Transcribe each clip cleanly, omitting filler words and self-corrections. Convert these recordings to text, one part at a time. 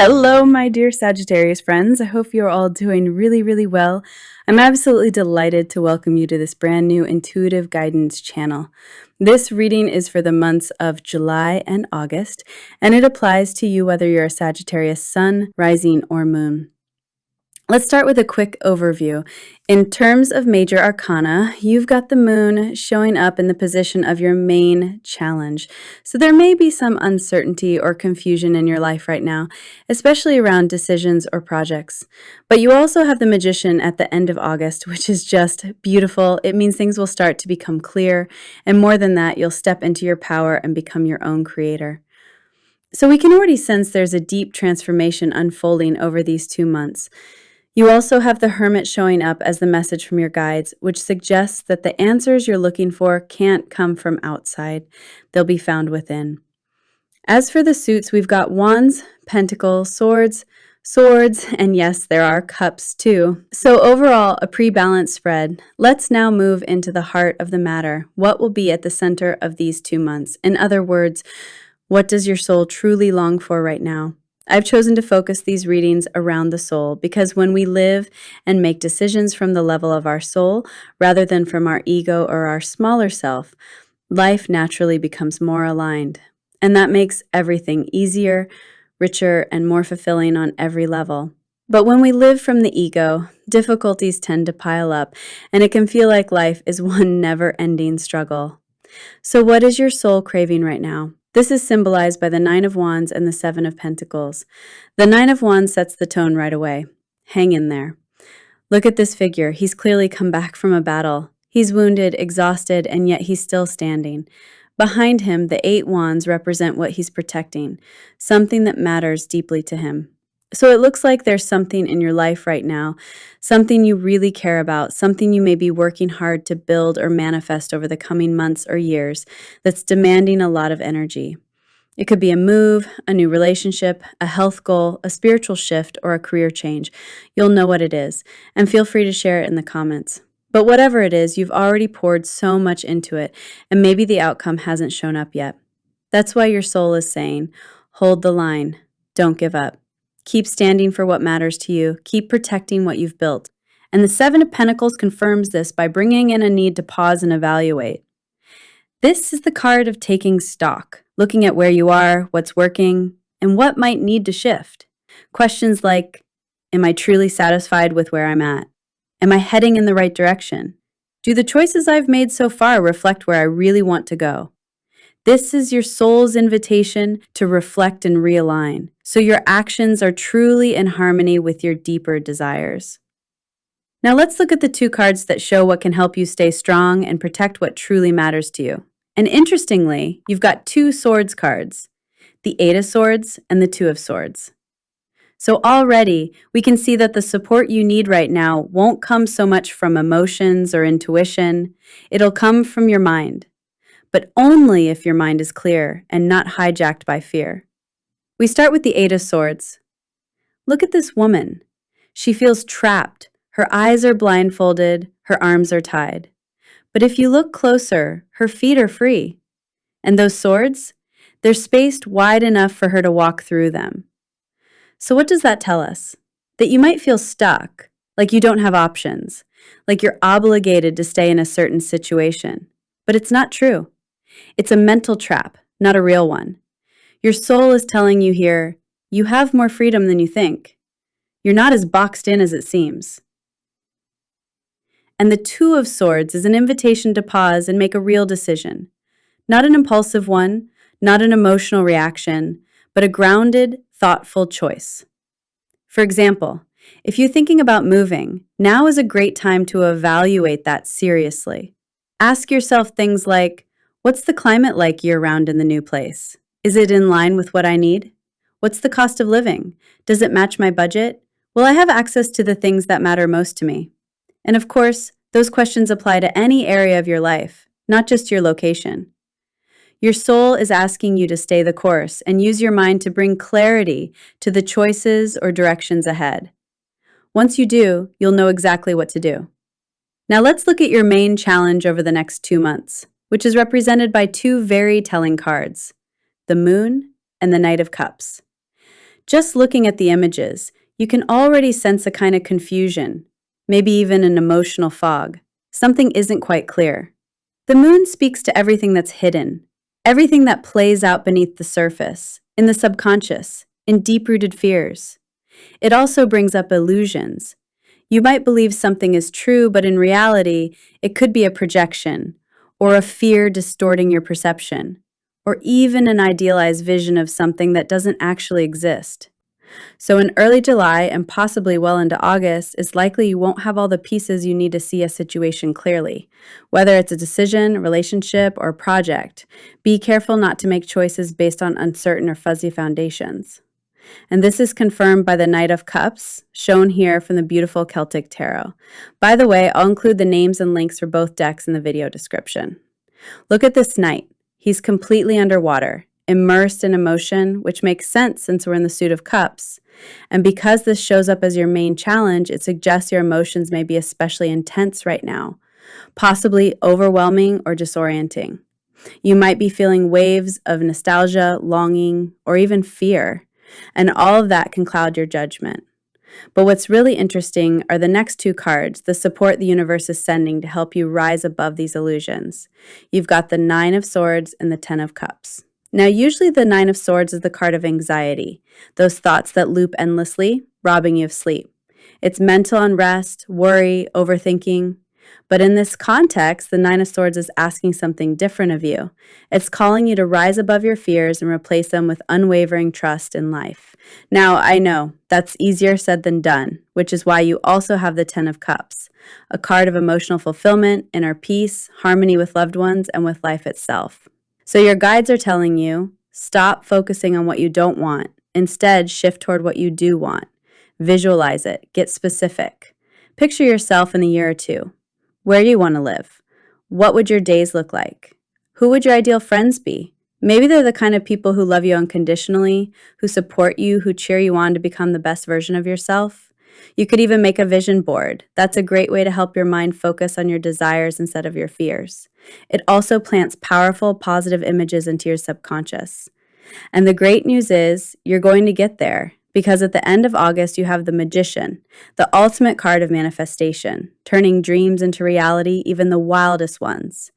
Hello, my dear Sagittarius friends. I hope you're all doing really, really well. I'm absolutely delighted to welcome you to this brand new intuitive guidance channel. This reading is for the months of July and August, and it applies to you whether you're a Sagittarius sun, rising, or moon. Let's start with a quick overview. In terms of major arcana, you've got the moon showing up in the position of your main challenge. So there may be some uncertainty or confusion in your life right now, especially around decisions or projects. But you also have the magician at the end of August, which is just beautiful. It means things will start to become clear. And more than that, you'll step into your power and become your own creator. So we can already sense there's a deep transformation unfolding over these 2 months. You also have the Hermit showing up as the message from your guides, which suggests that the answers you're looking for can't come from outside. They'll be found within. As for the suits, we've got Wands, Pentacles, Swords, and yes, there are Cups too. So overall, a pre-balanced spread. Let's now move into the heart of the matter. What will be at the center of these 2 months? In other words, what does your soul truly long for right now? I've chosen to focus these readings around the soul because when we live and make decisions from the level of our soul rather than from our ego or our smaller self, life naturally becomes more aligned. And that makes everything easier, richer, and more fulfilling on every level. But when we live from the ego, difficulties tend to pile up, and it can feel like life is one never-ending struggle. So what is your soul craving right now? This is symbolized by the 9 of Wands and the 7 of Pentacles. The 9 of Wands sets the tone right away. Hang in there. Look at this figure. He's clearly come back from a battle. He's wounded, exhausted, and yet he's still standing. Behind him, the 8 Wands represent what he's protecting, something that matters deeply to him. So it looks like there's something in your life right now, something you really care about, something you may be working hard to build or manifest over the coming months or years that's demanding a lot of energy. It could be a move, a new relationship, a health goal, a spiritual shift, or a career change. You'll know what it is, and feel free to share it in the comments. But whatever it is, you've already poured so much into it, and maybe the outcome hasn't shown up yet. That's why your soul is saying, hold the line, don't give up. Keep standing for what matters to you. Keep protecting what you've built. And the 7 of Pentacles confirms this by bringing in a need to pause and evaluate. This is the card of taking stock, looking at where you are, what's working, and what might need to shift. Questions like, am I truly satisfied with where I'm at? Am I heading in the right direction? Do the choices I've made so far reflect where I really want to go? This is your soul's invitation to reflect and realign, so your actions are truly in harmony with your deeper desires. Now let's look at the 2 cards that show what can help you stay strong and protect what truly matters to you. And interestingly, you've got 2 Swords cards, the 8 of Swords and the 2 of Swords. So already, we can see that the support you need right now won't come so much from emotions or intuition. It'll come from your mind. But only if your mind is clear and not hijacked by fear. We start with the 8 of Swords. Look at this woman. She feels trapped. Her eyes are blindfolded, her arms are tied. But if you look closer, her feet are free. And those swords, they're spaced wide enough for her to walk through them. So what does that tell us? That you might feel stuck, like you don't have options, like you're obligated to stay in a certain situation. But it's not true. It's a mental trap, not a real one. Your soul is telling you here, you have more freedom than you think. You're not as boxed in as it seems. And the 2 of Swords is an invitation to pause and make a real decision. Not an impulsive one, not an emotional reaction, but a grounded, thoughtful choice. For example, if you're thinking about moving, now is a great time to evaluate that seriously. Ask yourself things like, what's the climate like year-round in the new place? Is it in line with what I need? What's the cost of living? Does it match my budget? Will I have access to the things that matter most to me? And of course, those questions apply to any area of your life, not just your location. Your soul is asking you to stay the course and use your mind to bring clarity to the choices or directions ahead. Once you do, you'll know exactly what to do. Now let's look at your main challenge over the next 2 months, which is represented by 2 very telling cards, the Moon and the Knight of Cups. Just looking at the images, you can already sense a kind of confusion, maybe even an emotional fog. Something isn't quite clear. The moon speaks to everything that's hidden, everything that plays out beneath the surface, in the subconscious, in deep-rooted fears. It also brings up illusions. You might believe something is true, but in reality, it could be a projection, or a fear distorting your perception, or even an idealized vision of something that doesn't actually exist. So in early July and possibly well into August, it's likely you won't have all the pieces you need to see a situation clearly. Whether it's a decision, relationship, or project, be careful not to make choices based on uncertain or fuzzy foundations. And this is confirmed by the Knight of Cups, shown here from the beautiful Celtic tarot. By the way, I'll include the names and links for both decks in the video description. Look at this knight. He's completely underwater, immersed in emotion, which makes sense since we're in the suit of cups. And because this shows up as your main challenge, it suggests your emotions may be especially intense right now, possibly overwhelming or disorienting. You might be feeling waves of nostalgia, longing, or even fear, and all of that can cloud your judgment. But what's really interesting are the next two cards, the support the universe is sending to help you rise above these illusions. You've got the Nine of Swords and the Ten of Cups. Now, usually the Nine of Swords is the card of anxiety, those thoughts that loop endlessly, robbing you of sleep. It's mental unrest, worry, overthinking. But in this context, the Nine of Swords is asking something different of you. It's calling you to rise above your fears and replace them with unwavering trust in life. Now, I know that's easier said than done, which is why you also have the Ten of Cups, a card of emotional fulfillment, inner peace, harmony with loved ones, and with life itself. So your guides are telling you, stop focusing on what you don't want. Instead, shift toward what you do want. Visualize it. Get specific. Picture yourself in a year or two. Where do you want to live? What would your days look like? Who would your ideal friends be? Maybe they're the kind of people who love you unconditionally, who support you, who cheer you on to become the best version of yourself. You could even make a vision board. That's a great way to help your mind focus on your desires instead of your fears. It also plants powerful, positive images into your subconscious. And the great news is, you're going to get there. Because at the end of August, you have the Magician, the ultimate card of manifestation, turning dreams into reality, even the wildest ones.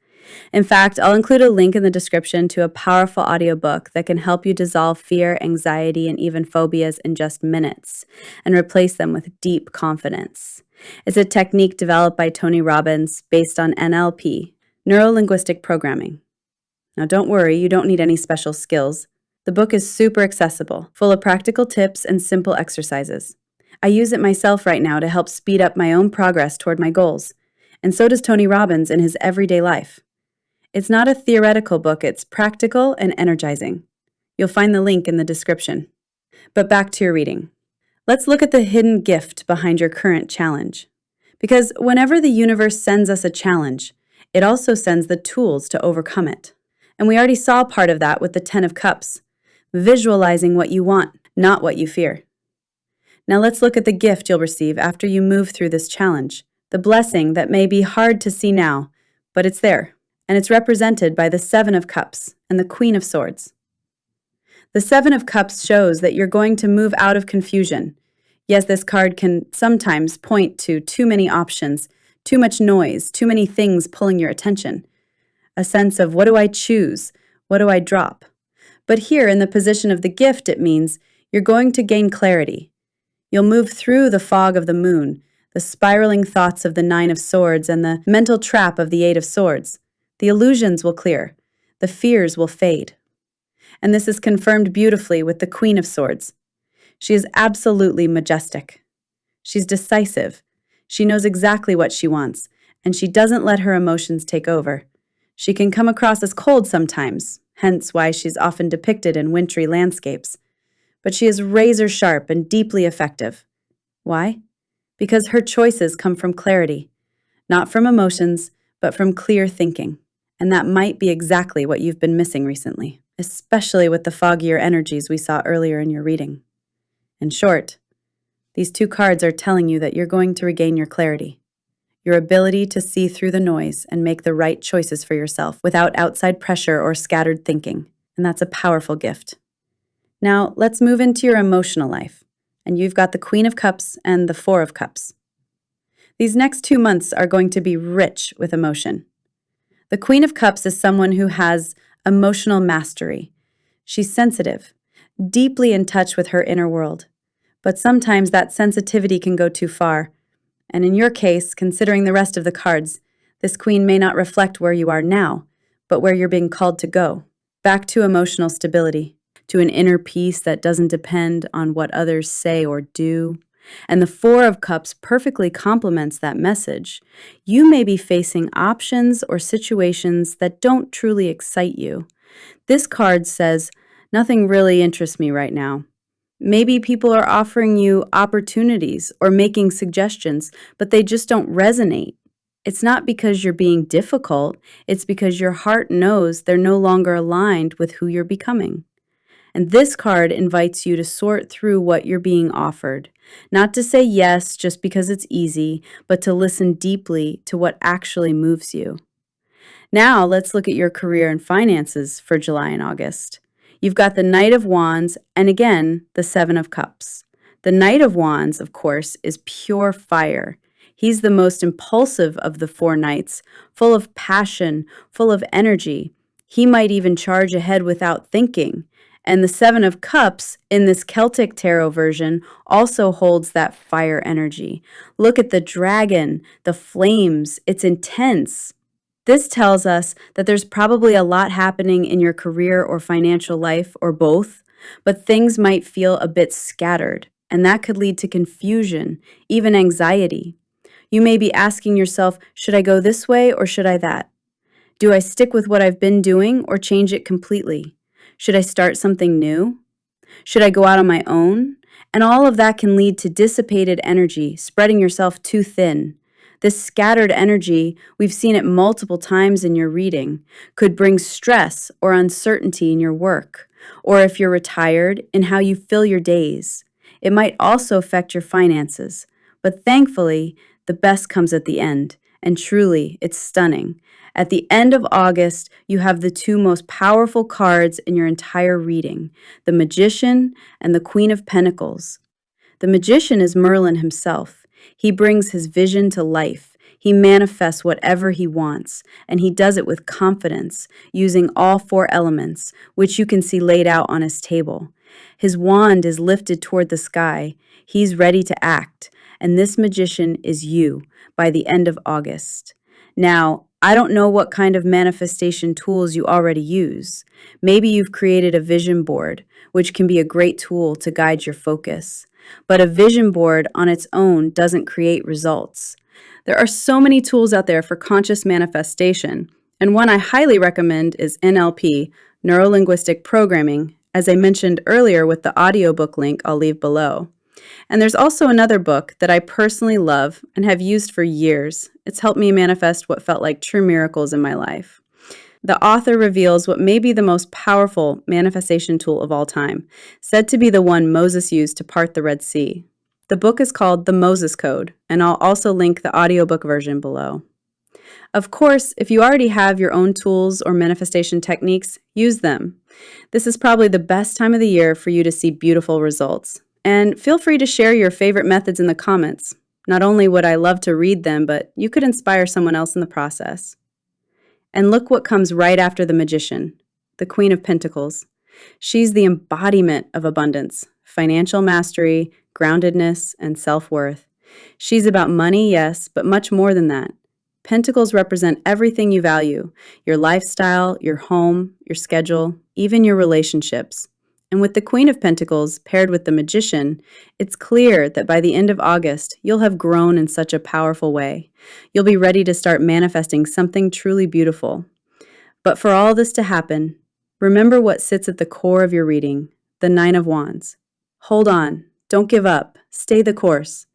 In fact, I'll include a link in the description to a powerful audiobook that can help you dissolve fear, anxiety, and even phobias in just minutes, and replace them with deep confidence. It's a technique developed by Tony Robbins based on NLP, neuro-linguistic programming. Now don't worry, you don't need any special skills. The book is super accessible, full of practical tips and simple exercises. I use it myself right now to help speed up my own progress toward my goals, and so does Tony Robbins in his everyday life. It's not a theoretical book, it's practical and energizing. You'll find the link in the description. But back to your reading. Let's look at the hidden gift behind your current challenge. Because whenever the universe sends us a challenge, it also sends the tools to overcome it. And we already saw part of that with the Ten of Cups. Visualizing what you want, not what you fear. Now let's look at the gift you'll receive after you move through this challenge, the blessing that may be hard to see now, but it's there, and it's represented by the Seven of Cups and the Queen of Swords. The Seven of Cups shows that you're going to move out of confusion. Yes, this card can sometimes point to too many options, too much noise, too many things pulling your attention. A sense of, what do I choose? What do I drop? But here, in the position of the gift, it means you're going to gain clarity. You'll move through the fog of the moon, the spiraling thoughts of the Nine of Swords, and the mental trap of the Eight of Swords. The illusions will clear. The fears will fade. And this is confirmed beautifully with the Queen of Swords. She is absolutely majestic. She's decisive. She knows exactly what she wants, and she doesn't let her emotions take over. She can come across as cold sometimes, hence why she's often depicted in wintry landscapes. But she is razor sharp and deeply effective. Why? Because her choices come from clarity, not from emotions, but from clear thinking. And that might be exactly what you've been missing recently, especially with the foggier energies we saw earlier in your reading. In short, these two cards are telling you that you're going to regain your clarity, your ability to see through the noise and make the right choices for yourself without outside pressure or scattered thinking. And that's a powerful gift. Now, let's move into your emotional life. And you've got the Queen of Cups and the Four of Cups. These next 2 months are going to be rich with emotion. The Queen of Cups is someone who has emotional mastery. She's sensitive, deeply in touch with her inner world. But sometimes that sensitivity can go too far. And in your case, considering the rest of the cards, this queen may not reflect where you are now, but where you're being called to go. Back to emotional stability, to an inner peace that doesn't depend on what others say or do. And the Four of Cups perfectly complements that message. You may be facing options or situations that don't truly excite you. This card says, nothing really interests me right now. Maybe people are offering you opportunities or making suggestions, but they just don't resonate. It's not because you're being difficult, it's because your heart knows they're no longer aligned with who you're becoming. And this card invites you to sort through what you're being offered. Not to say yes just because it's easy, but to listen deeply to what actually moves you. Now let's look at your career and finances for July and August. You've got the Knight of Wands and again, the Seven of Cups. The Knight of Wands, of course, is pure fire. He's the most impulsive of the four knights, full of passion, full of energy. He might even charge ahead without thinking. And the Seven of Cups, in this Celtic tarot version, also holds that fire energy. Look at the dragon, the flames, it's intense. This tells us that there's probably a lot happening in your career or financial life, or both, but things might feel a bit scattered, and that could lead to confusion, even anxiety. You may be asking yourself, should I go this way or should I that? Do I stick with what I've been doing or change it completely? Should I start something new? Should I go out on my own? And all of that can lead to dissipated energy, spreading yourself too thin. This scattered energy, we've seen it multiple times in your reading, could bring stress or uncertainty in your work, or if you're retired, in how you fill your days. It might also affect your finances, but thankfully, the best comes at the end, and truly, it's stunning. At the end of August, you have the two most powerful cards in your entire reading, the Magician and the Queen of Pentacles. The Magician is Merlin himself. He brings his vision to life. He manifests whatever he wants, and he does it with confidence, using all four elements, which you can see laid out on his table. His wand is lifted toward the sky. He's ready to act, and this magician is you by the end of August. Now, I don't know what kind of manifestation tools you already use. Maybe you've created a vision board, which can be a great tool to guide your focus. But a vision board on its own doesn't create results. There are so many tools out there for conscious manifestation, and one I highly recommend is NLP, Neuro-Linguistic Programming, as I mentioned earlier with the audiobook link I'll leave below. And there's also another book that I personally love and have used for years. It's helped me manifest what felt like true miracles in my life. The author reveals what may be the most powerful manifestation tool of all time, said to be the one Moses used to part the Red Sea. The book is called The Moses Code, and I'll also link the audiobook version below. Of course, if you already have your own tools or manifestation techniques, use them. This is probably the best time of the year for you to see beautiful results. And feel free to share your favorite methods in the comments. Not only would I love to read them, but you could inspire someone else in the process. And look what comes right after the Magician, the Queen of Pentacles. She's the embodiment of abundance, financial mastery, groundedness, and self-worth. She's about money, yes, but much more than that. Pentacles represent everything you value, your lifestyle, your home, your schedule, even your relationships. And with the Queen of Pentacles paired with the Magician, it's clear that by the end of August, you'll have grown in such a powerful way. You'll be ready to start manifesting something truly beautiful. But for all this to happen, remember what sits at the core of your reading, the Nine of Wands. Hold on, don't give up, stay the course.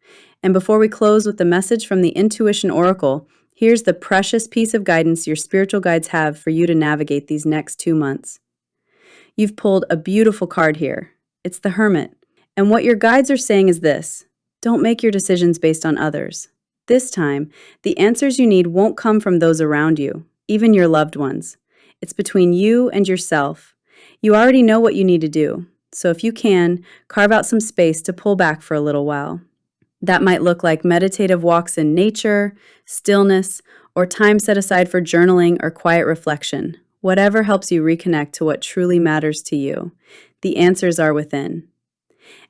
And before we close with the message from the Intuition Oracle, here's the precious piece of guidance your spiritual guides have for you to navigate these next 2 months. You've pulled a beautiful card here. It's the Hermit. And what your guides are saying is this: don't make your decisions based on others. This time, the answers you need won't come from those around you, even your loved ones. It's between you and yourself. You already know what you need to do. So if you can, carve out some space to pull back for a little while. That might look like meditative walks in nature, stillness, or time set aside for journaling or quiet reflection. Whatever helps you reconnect to what truly matters to you. The answers are within.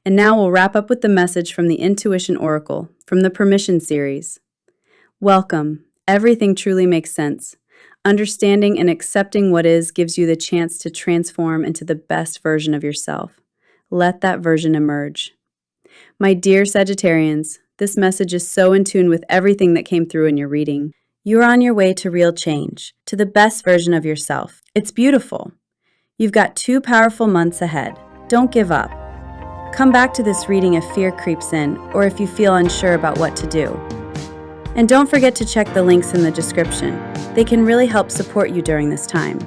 And now we'll wrap up with the message from the Intuition Oracle from the Permission series. Welcome. Everything truly makes sense. Understanding and accepting what is gives you the chance to transform into the best version of yourself. Let that version emerge. My dear Sagittarians, this message is so in tune with everything that came through in your reading. You're on your way to real change, to the best version of yourself. It's beautiful. You've got 2 powerful months ahead. Don't give up. Come back to this reading if fear creeps in, or if you feel unsure about what to do. And don't forget to check the links in the description. They can really help support you during this time.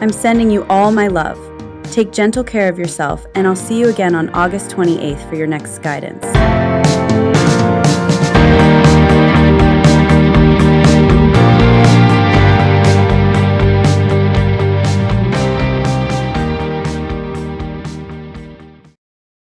I'm sending you all my love. Take gentle care of yourself, and I'll see you again on August 28th for your next guidance.